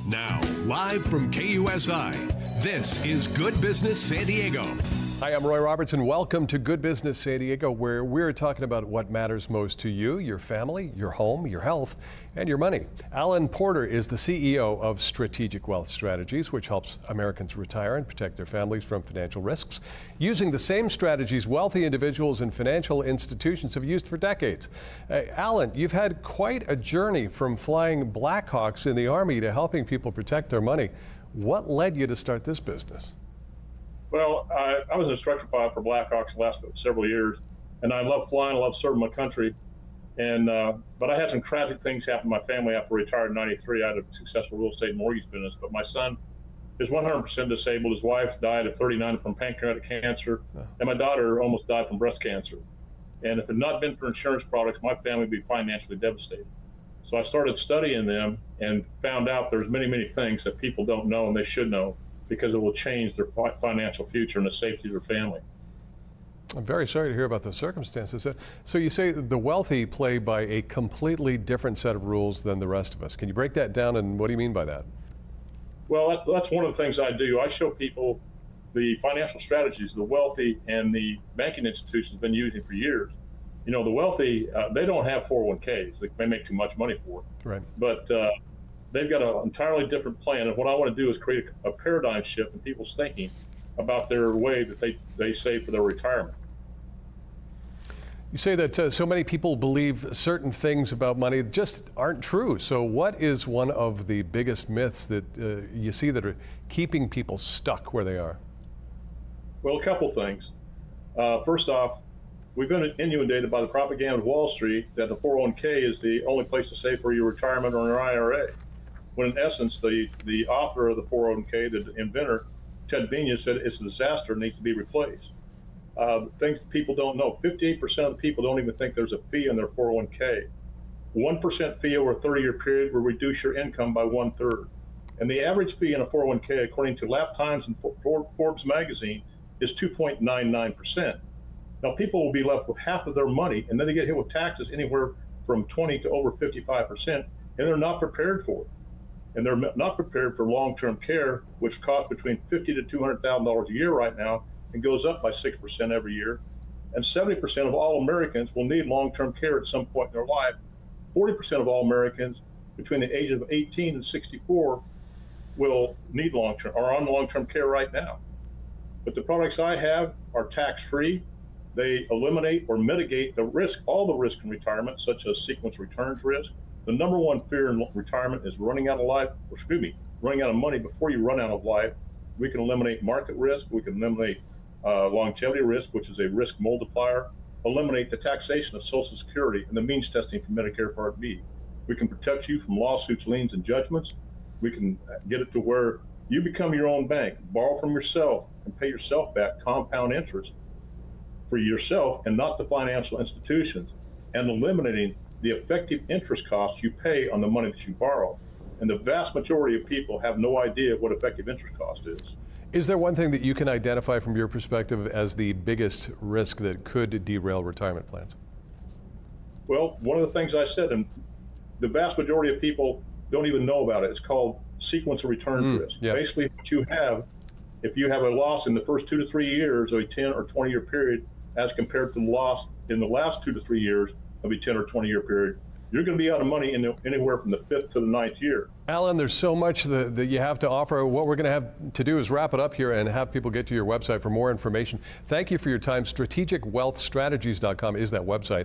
Now, live from KUSI, this is Good Business San Diego. Hi, I'm Roy Robertson. Welcome to Good Business San Diego, where we're talking about what matters most to you, your family, your home, your health, and your money. Alan Porter is the CEO of Strategic Wealth Strategies, which helps Americans retire and protect their families from financial risks, using the same strategies wealthy individuals and financial institutions have used for decades. Alan, you've had quite a journey from flying Blackhawks in the Army to helping people protect their money. What led you to start this business? Well, I was an instructor pilot for Blackhawks the last several years, and I love flying, I love serving my country. And but I had some tragic things happen to my family after I retired in '93. I had a successful real estate and mortgage business, but my son is 100% disabled. His wife died at 39 from pancreatic cancer, and my daughter almost died from breast cancer. And if it had not been for insurance products, my family would be financially devastated. So I started studying them and found out there's many, many things that people don't know and they should know, because it will change their financial future and the safety of their family. I'm very sorry to hear about those circumstances. So you say the wealthy play by a completely different set of rules than the rest of us. Can you break that down, and what do you mean by that? Well, that's one of the things I do. I show people the financial strategies the wealthy and the banking institutions have been using for years. You know, the wealthy, they don't have 401ks. They may make too much money for it. Right. But they've got an entirely different plan. And what I want to do is create a paradigm shift in people's thinking about their way that they save for their retirement. You say that so many people believe certain things about money just aren't true. So what is one of the biggest myths that you see that are keeping people stuck where they are? Well, a couple things. First off, we've been inundated by the propaganda of Wall Street that the 401k is the only place to save for your retirement or your IRA. When in essence, the author of the 401k, the inventor, Ted Viñas, said it's a disaster and needs to be replaced. Things that people don't know, 58% of the people don't even think there's a fee in their 401k. 1% fee over a 30-year period will reduce your income by 1/3. And the average fee in a 401k, according to Lap Times and Forbes magazine, is 2.99%. Now, people will be left with half of their money, and then they get hit with taxes anywhere from 20 to over 55%, and they're not prepared for it. And they're not prepared for long-term care, which costs between $50,000 to $200,000 a year right now and goes up by 6% every year. And 70% of all Americans will need long-term care at some point in their life. 40% of all Americans between the ages of 18 and 64 will need long-term or on long-term care right now. But the products I have are tax-free. They eliminate or mitigate the risk, all the risk in retirement, such as sequence returns risk. The number one fear in retirement is running out of running out of money before you run out of life. We can eliminate market risk. We can eliminate longevity risk, which is a risk multiplier. Eliminate the taxation of Social Security and the means testing for Medicare Part B. We can protect you from lawsuits, liens, and judgments. We can get it to where you become your own bank, borrow from yourself, and pay yourself back compound interest for yourself and not the financial institutions, and eliminating the effective interest costs you pay on the money that you borrow. And the vast majority of people have no idea what effective interest cost is. Is there one thing that you can identify from your perspective as the biggest risk that could derail retirement plans? Well, one of the things I said, and the vast majority of people don't even know about it, it's called sequence of returns risk. Yeah. Basically, what you have, if you have a loss in the first 2 to 3 years of a 10 or 20-year period, as compared to the loss in the last 2 to 3 years of a 10 or 20-year period, you're going to be out of money anywhere from the 5th to the 9th year. Alan, there's so much that you have to offer. What we're going to have to do is wrap it up here and have people get to your website for more information. Thank you for your time. StrategicWealthStrategies.com is that website.